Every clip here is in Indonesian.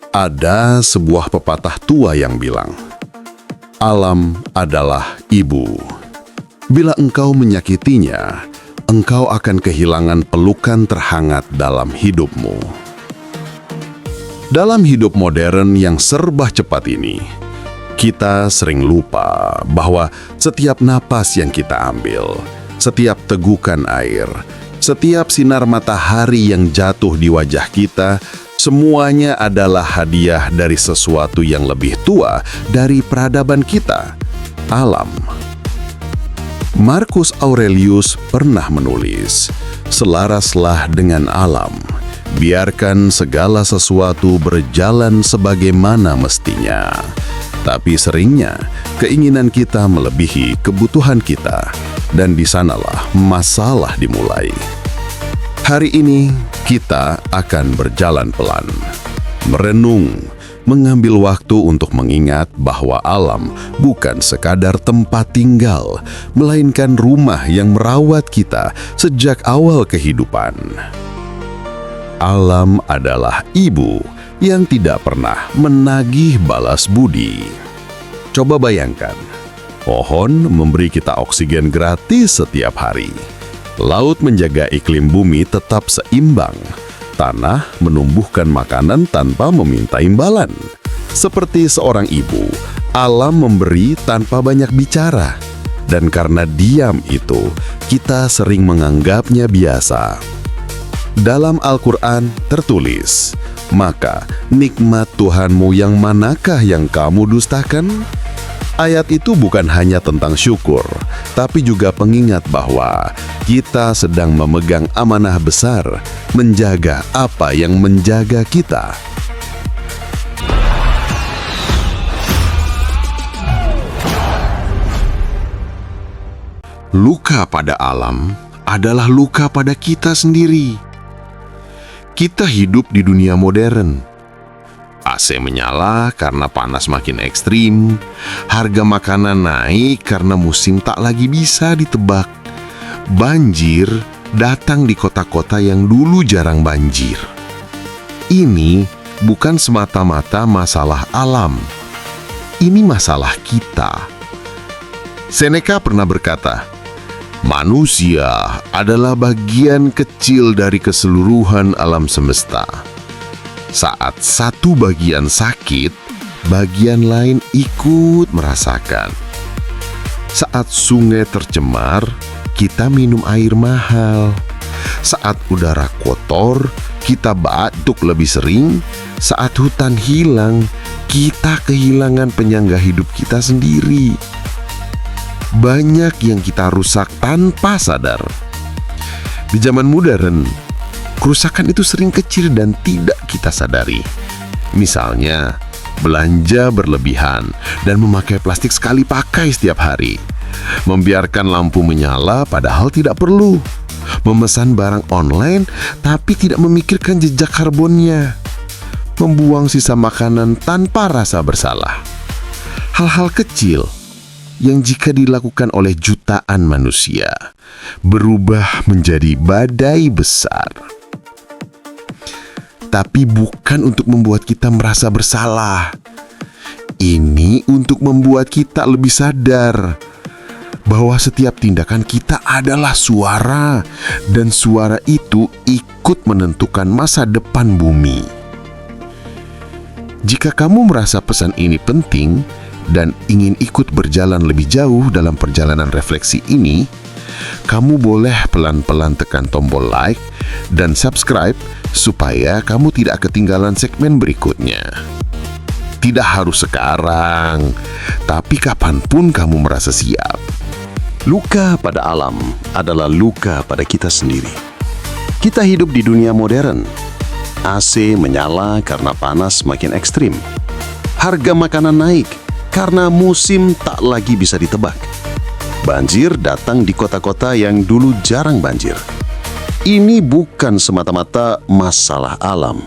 Ada sebuah pepatah tua yang bilang, "Alam adalah ibu. Bila engkau menyakitinya, engkau akan kehilangan pelukan terhangat dalam hidupmu." Dalam hidup modern yang serba cepat ini, kita sering lupa bahwa setiap napas yang kita ambil, setiap tegukan air, setiap sinar matahari yang jatuh di wajah kita, semuanya adalah hadiah dari sesuatu yang lebih tua dari peradaban kita, alam. Marcus Aurelius pernah menulis, "Selaraslah dengan alam, biarkan segala sesuatu berjalan sebagaimana mestinya." Tapi seringnya, keinginan kita melebihi kebutuhan kita, dan di sanalah masalah dimulai. Hari ini, kita akan berjalan pelan, merenung, mengambil waktu untuk mengingat bahwa alam bukan sekadar tempat tinggal, melainkan rumah yang merawat kita sejak awal kehidupan. Alam adalah ibu yang tidak pernah menagih balas budi. Coba bayangkan, pohon memberi kita oksigen gratis setiap hari. Laut menjaga iklim bumi tetap seimbang. Tanah menumbuhkan makanan tanpa meminta imbalan. Seperti seorang ibu, alam memberi tanpa banyak bicara. Dan karena diam itu, kita sering menganggapnya biasa. Dalam Al-Quran tertulis, "Maka nikmat Tuhanmu yang manakah yang kamu dustakan?" Ayat itu bukan hanya tentang syukur, tapi juga pengingat bahwa kita sedang memegang amanah besar, menjaga apa yang menjaga kita. Luka pada alam adalah luka pada kita sendiri. Kita hidup di dunia modern. AC menyala karena panas makin ekstrim, harga makanan naik karena musim tak lagi bisa ditebak. Banjir datang di kota-kota yang dulu jarang banjir. Ini bukan semata-mata masalah alam. Ini masalah kita. Seneca pernah berkata, "Manusia adalah bagian kecil dari keseluruhan alam semesta. Saat satu bagian sakit, bagian lain ikut merasakan. Saat sungai tercemar, kita minum air mahal. Saat udara kotor, kita batuk lebih sering. Saat hutan hilang, kita kehilangan penyangga hidup kita sendiri. Banyak yang kita rusak tanpa sadar." Di zaman modern, kerusakan itu sering kecil dan tidak kita sadari. Misalnya, belanja berlebihan dan memakai plastik sekali pakai setiap hari. Membiarkan lampu menyala padahal tidak perlu. Memesan barang online tapi tidak memikirkan jejak karbonnya. Membuang sisa makanan tanpa rasa bersalah. Hal-hal kecil yang jika dilakukan oleh jutaan manusia, berubah menjadi badai besar. Tapi bukan untuk membuat kita merasa bersalah. Ini untuk membuat kita lebih sadar bahwa setiap tindakan kita adalah suara, dan suara itu ikut menentukan masa depan bumi. Jika kamu merasa pesan ini penting dan ingin ikut berjalan lebih jauh dalam perjalanan refleksi ini, kamu boleh pelan-pelan tekan tombol like dan subscribe supaya kamu tidak ketinggalan segmen berikutnya. Tidak harus sekarang, tapi kapanpun kamu merasa siap. Luka pada alam adalah luka pada kita sendiri. Kita hidup di dunia modern. AC menyala karena panas makin ekstrim. Harga makanan naik karena musim tak lagi bisa ditebak. Banjir datang di kota-kota yang dulu jarang banjir. Ini bukan semata-mata masalah alam.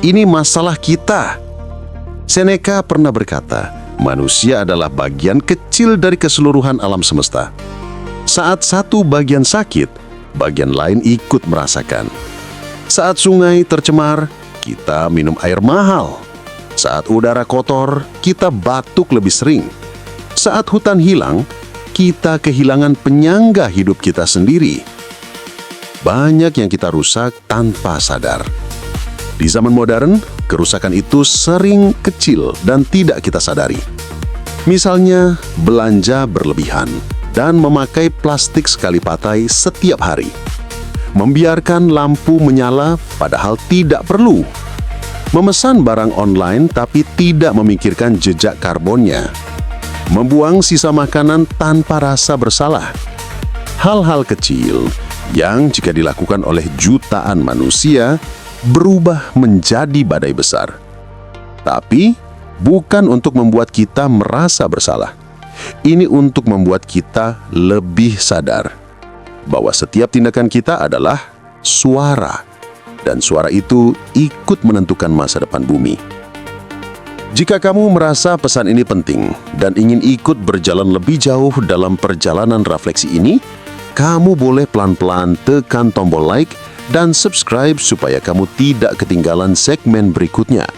Ini masalah kita. Seneca pernah berkata, manusia adalah bagian kecil dari keseluruhan alam semesta. Saat satu bagian sakit, bagian lain ikut merasakan. Saat sungai tercemar, kita minum air mahal. Saat udara kotor, kita batuk lebih sering. Saat hutan hilang, kita kehilangan penyangga hidup kita sendiri. Banyak yang kita rusak tanpa sadar. Di zaman modern, kerusakan itu sering kecil dan tidak kita sadari. Misalnya, belanja berlebihan dan memakai plastik sekali pakai setiap hari. Membiarkan lampu menyala padahal tidak perlu. Memesan barang online tapi tidak memikirkan jejak karbonnya. Membuang sisa makanan tanpa rasa bersalah. Hal-hal kecil yang jika dilakukan oleh jutaan manusia berubah menjadi badai besar. Tapi bukan untuk membuat kita merasa bersalah. Ini untuk membuat kita lebih sadar bahwa setiap tindakan kita adalah suara. Dan suara itu ikut menentukan masa depan bumi. Jika kamu merasa pesan ini penting dan ingin ikut berjalan lebih jauh dalam perjalanan refleksi ini, kamu boleh pelan-pelan tekan tombol like dan subscribe supaya kamu tidak ketinggalan segmen berikutnya.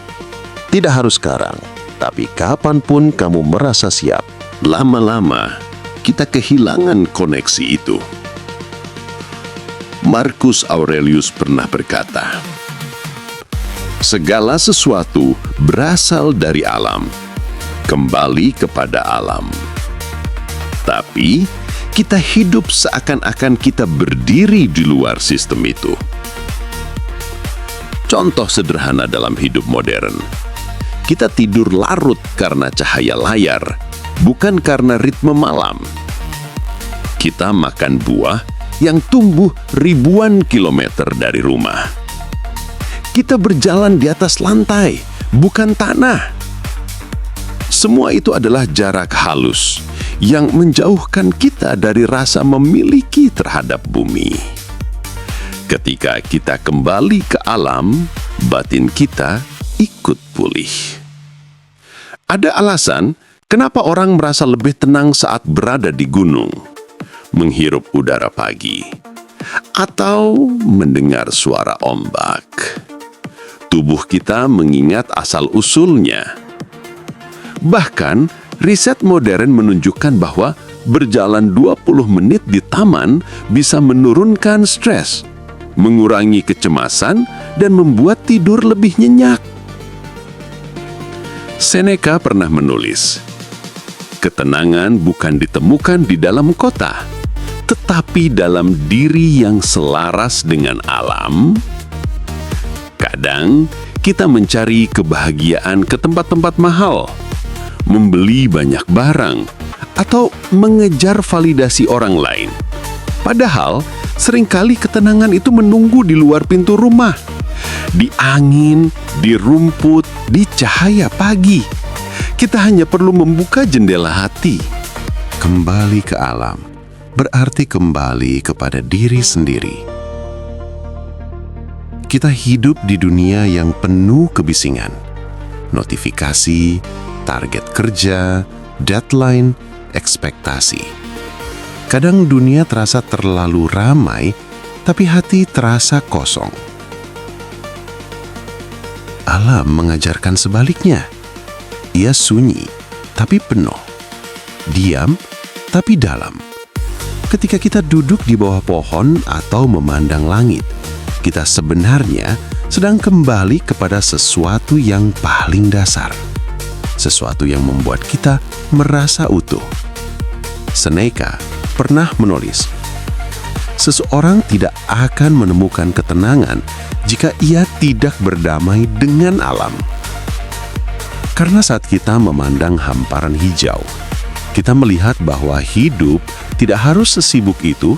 Tidak harus sekarang, tapi kapanpun kamu merasa siap. Lama-lama, kita kehilangan koneksi itu. Marcus Aurelius pernah berkata, "Segala sesuatu berasal dari alam, kembali kepada alam. Tapi, kita hidup seakan-akan kita berdiri di luar sistem itu." Contoh sederhana dalam hidup modern. Kita tidur larut karena cahaya layar, bukan karena ritme malam. Kita makan buah yang tumbuh ribuan kilometer dari rumah. Kita berjalan di atas lantai, bukan tanah. Semua itu adalah jarak halus yang menjauhkan kita dari rasa memiliki terhadap bumi. Ketika kita kembali ke alam, batin kita ikut pulih. Ada alasan kenapa orang merasa lebih tenang saat berada di gunung, menghirup udara pagi, atau mendengar suara ombak. Tubuh kita mengingat asal-usulnya. Bahkan, riset modern menunjukkan bahwa berjalan 20 menit di taman bisa menurunkan stres, mengurangi kecemasan, dan membuat tidur lebih nyenyak. Seneca pernah menulis, "Ketenangan bukan ditemukan di dalam kota, tetapi dalam diri yang selaras dengan alam." Kadang kita mencari kebahagiaan ke tempat-tempat mahal, membeli banyak barang, atau mengejar validasi orang lain. Padahal, seringkali ketenangan itu menunggu di luar pintu rumah, di angin, di rumput, di cahaya pagi. Kita hanya perlu membuka jendela hati. Kembali ke alam berarti kembali kepada diri sendiri. Kita hidup di dunia yang penuh kebisingan, notifikasi, target kerja, deadline, ekspektasi. Kadang dunia terasa terlalu ramai, tapi hati terasa kosong. Alam mengajarkan sebaliknya. Ia sunyi, tapi penuh. Diam, tapi dalam. Ketika kita duduk di bawah pohon atau memandang langit, kita sebenarnya sedang kembali kepada sesuatu yang paling dasar. Sesuatu yang membuat kita merasa utuh. Seneca pernah menulis, "Seseorang tidak akan menemukan ketenangan jika ia tidak berdamai dengan alam." Karena saat kita memandang hamparan hijau, kita melihat bahwa hidup tidak harus sesibuk itu,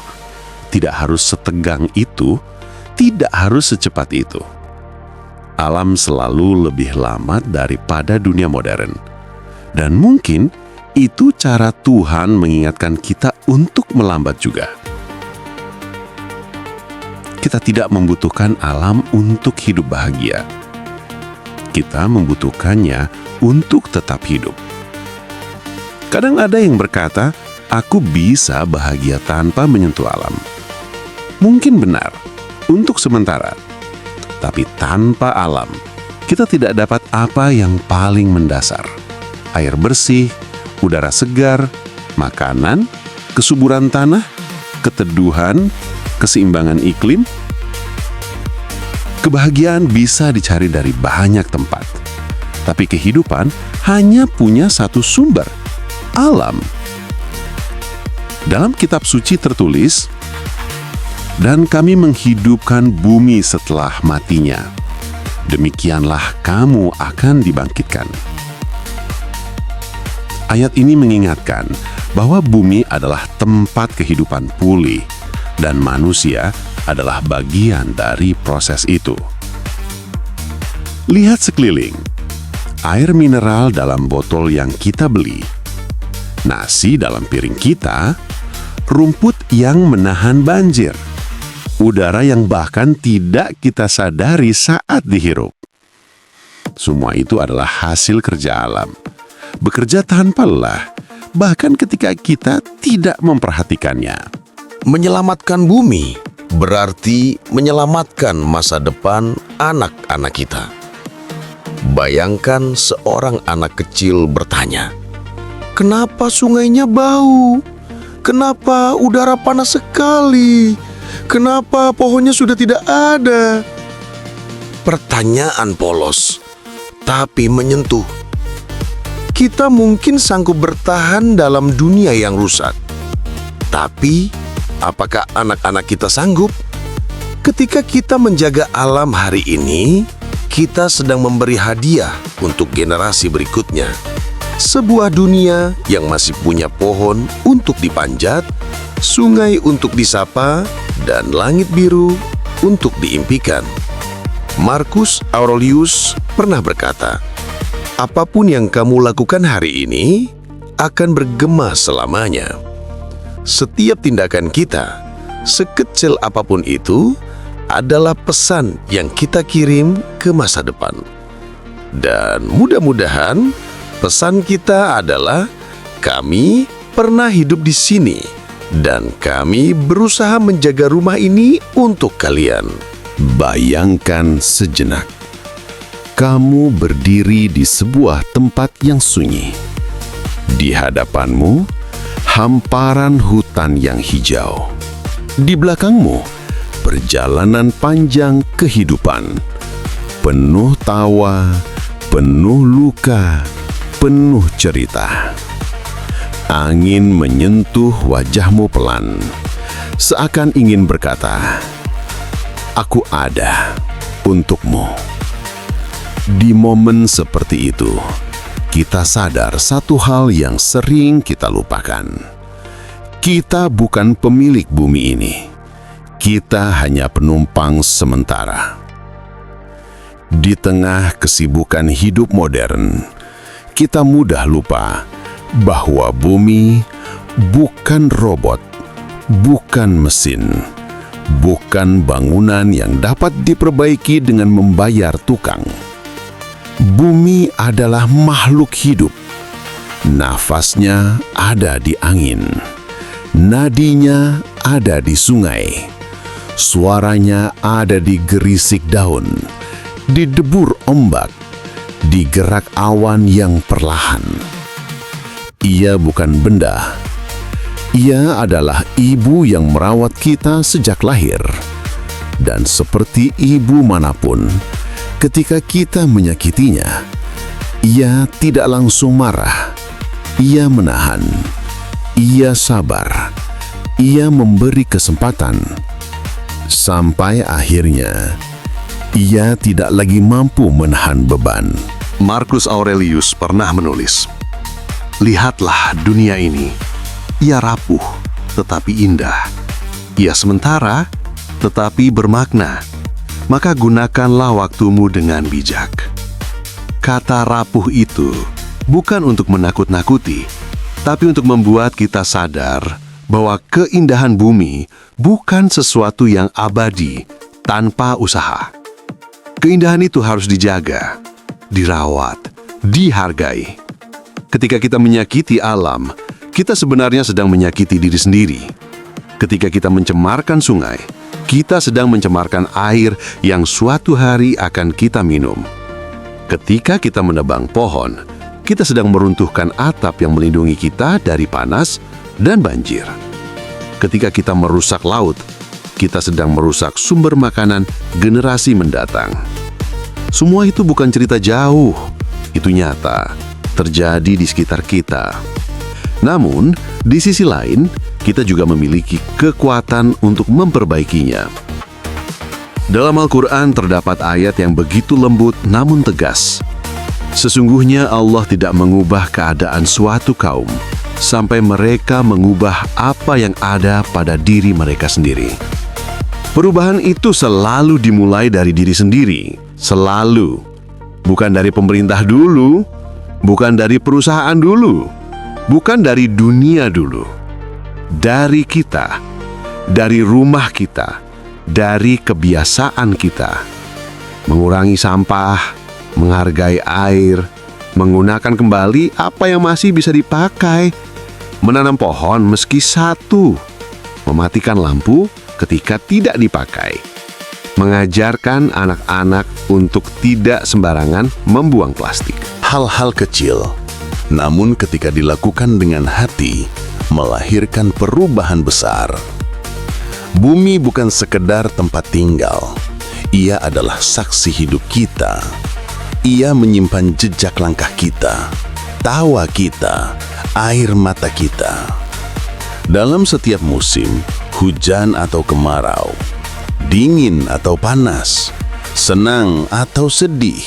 tidak harus setegang itu, tidak harus secepat itu. Alam selalu lebih lama daripada dunia modern. Dan mungkin itu cara Tuhan mengingatkan kita untuk melambat juga. Kita tidak membutuhkan alam untuk hidup bahagia. Kita membutuhkannya untuk tetap hidup. Kadang ada yang berkata, "Aku bisa bahagia tanpa menyentuh alam." Mungkin benar, untuk sementara. Tapi tanpa alam, kita tidak dapat apa yang paling mendasar. Air bersih, udara segar, makanan, kesuburan tanah, keteduhan, keseimbangan iklim. Kebahagiaan bisa dicari dari banyak tempat, tapi kehidupan hanya punya satu sumber, alam. Dalam kitab suci tertulis, "Dan kami menghidupkan bumi setelah matinya. Demikianlah kamu akan dibangkitkan." Ayat ini mengingatkan bahwa bumi adalah tempat kehidupan pulih dan manusia adalah bagian dari proses itu. Lihat sekeliling, air mineral dalam botol yang kita beli, nasi dalam piring kita, rumput yang menahan banjir, udara yang bahkan tidak kita sadari saat dihirup. Semua itu adalah hasil kerja alam, bekerja tanpa lelah, bahkan ketika kita tidak memperhatikannya. Menyelamatkan bumi berarti menyelamatkan masa depan anak-anak kita. Bayangkan seorang anak kecil bertanya, "Kenapa sungainya bau? Kenapa udara panas sekali? Kenapa pohonnya sudah tidak ada?" Pertanyaan polos, tapi menyentuh. Kita mungkin sanggup bertahan dalam dunia yang rusak. Tapi, apakah anak-anak kita sanggup? Ketika kita menjaga alam hari ini, kita sedang memberi hadiah untuk generasi berikutnya. Sebuah dunia yang masih punya pohon untuk dipanjat, sungai untuk disapa, dan langit biru untuk diimpikan. Marcus Aurelius pernah berkata, "Apapun yang kamu lakukan hari ini akan bergema selamanya." Setiap tindakan kita, sekecil apapun itu, adalah pesan yang kita kirim ke masa depan. Dan mudah-mudahan pesan kita adalah, kami pernah hidup di sini dan kami berusaha menjaga rumah ini untuk kalian. Bayangkan sejenak, kamu berdiri di sebuah tempat yang sunyi. Di hadapanmu, hamparan hutan yang hijau. Di belakangmu, perjalanan panjang kehidupan, penuh tawa, penuh luka, penuh cerita. Angin menyentuh wajahmu pelan, seakan ingin berkata, "Aku ada untukmu." Di momen seperti itu, kita sadar satu hal yang sering kita lupakan. Kita bukan pemilik bumi ini. Kita hanya penumpang sementara. Di tengah kesibukan hidup modern, kita mudah lupa bahwa bumi bukan robot, bukan mesin, bukan bangunan yang dapat diperbaiki dengan membayar tukang. Bumi adalah makhluk hidup. Nafasnya ada di angin, nadinya ada di sungai, suaranya ada di gerisik daun, di debur ombak, di gerak awan yang perlahan. Ia bukan benda. Ia adalah ibu yang merawat kita sejak lahir. Dan seperti ibu manapun, ketika kita menyakitinya, ia tidak langsung marah. Ia menahan. Ia sabar. Ia memberi kesempatan. Sampai akhirnya, ia tidak lagi mampu menahan beban. Marcus Aurelius pernah menulis, "Lihatlah dunia ini. Ia rapuh, tetapi indah. Ia sementara, tetapi bermakna. Maka gunakanlah waktumu dengan bijak." Kata rapuh itu bukan untuk menakut-nakuti, tapi untuk membuat kita sadar bahwa keindahan bumi bukan sesuatu yang abadi tanpa usaha. Keindahan itu harus dijaga, dirawat, dihargai. Ketika kita menyakiti alam, kita sebenarnya sedang menyakiti diri sendiri. Ketika kita mencemarkan sungai, kita sedang mencemarkan air yang suatu hari akan kita minum. Ketika kita menebang pohon, kita sedang meruntuhkan atap yang melindungi kita dari panas dan banjir. Ketika kita merusak laut, kita sedang merusak sumber makanan generasi mendatang. Semua itu bukan cerita jauh, itu nyata, terjadi di sekitar kita. Namun, di sisi lain, kita juga memiliki kekuatan untuk memperbaikinya. Dalam Al-Quran terdapat ayat yang begitu lembut namun tegas. Sesungguhnya Allah tidak mengubah keadaan suatu kaum sampai mereka mengubah apa yang ada pada diri mereka sendiri. Perubahan itu selalu dimulai dari diri sendiri, selalu. Bukan dari pemerintah dulu, bukan dari perusahaan dulu, bukan dari dunia dulu. Dari kita, dari rumah kita, dari kebiasaan kita. Mengurangi sampah, menghargai air, menggunakan kembali apa yang masih bisa dipakai, menanam pohon meski satu, mematikan lampu ketika tidak dipakai, mengajarkan anak-anak untuk tidak sembarangan membuang plastik. Hal-hal kecil, namun ketika dilakukan dengan hati, melahirkan perubahan besar. Bumi bukan sekedar tempat tinggal. Ia adalah saksi hidup kita. Ia menyimpan jejak langkah kita, tawa kita, air mata kita. Dalam setiap musim, hujan atau kemarau, dingin atau panas, senang atau sedih,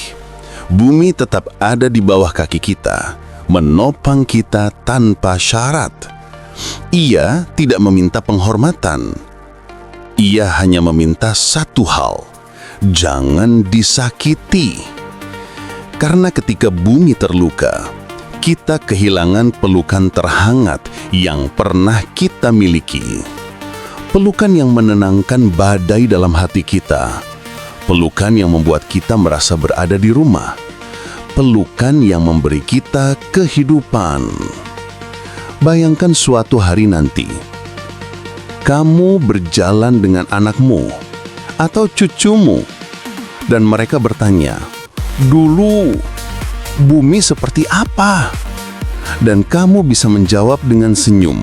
bumi tetap ada di bawah kaki kita, menopang kita tanpa syarat. Ia tidak meminta penghormatan. Ia hanya meminta satu hal, jangan disakiti. Karena ketika bumi terluka, kita kehilangan pelukan terhangat yang pernah kita miliki. Pelukan yang menenangkan badai dalam hati kita. Pelukan yang membuat kita merasa berada di rumah. Pelukan yang memberi kita kehidupan. Bayangkan suatu hari nanti, kamu berjalan dengan anakmu atau cucumu, dan mereka bertanya, "Dulu, bumi seperti apa?" Dan kamu bisa menjawab dengan senyum,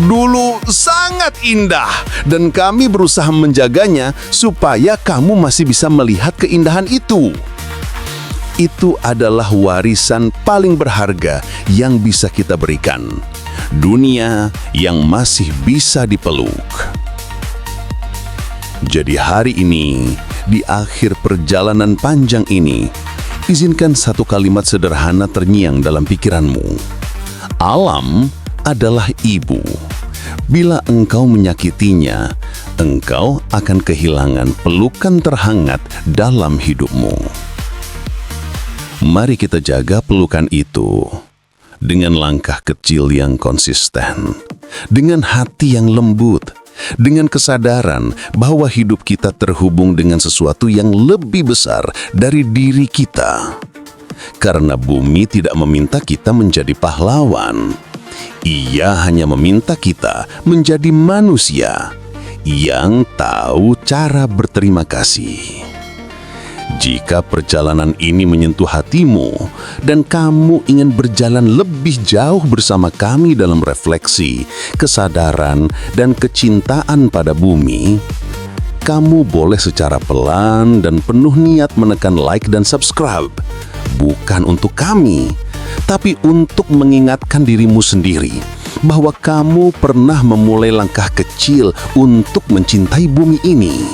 "Dulu sangat indah, dan kami berusaha menjaganya supaya kamu masih bisa melihat keindahan itu." Itu adalah warisan paling berharga yang bisa kita berikan. Dunia yang masih bisa dipeluk. Jadi hari ini, di akhir perjalanan panjang ini, izinkan satu kalimat sederhana terngiang dalam pikiranmu. Alam adalah ibu. Bila engkau menyakitinya, engkau akan kehilangan pelukan terhangat dalam hidupmu. Mari kita jaga pelukan itu dengan langkah kecil yang konsisten, dengan hati yang lembut, dengan kesadaran bahwa hidup kita terhubung dengan sesuatu yang lebih besar dari diri kita. Karena bumi tidak meminta kita menjadi pahlawan. Ia hanya meminta kita menjadi manusia yang tahu cara berterima kasih. Jika perjalanan ini menyentuh hatimu dan kamu ingin berjalan lebih jauh bersama kami dalam refleksi, kesadaran, dan kecintaan pada bumi, kamu boleh secara pelan dan penuh niat menekan like dan subscribe. Bukan untuk kami, tapi untuk mengingatkan dirimu sendiri bahwa kamu pernah memulai langkah kecil untuk mencintai bumi ini.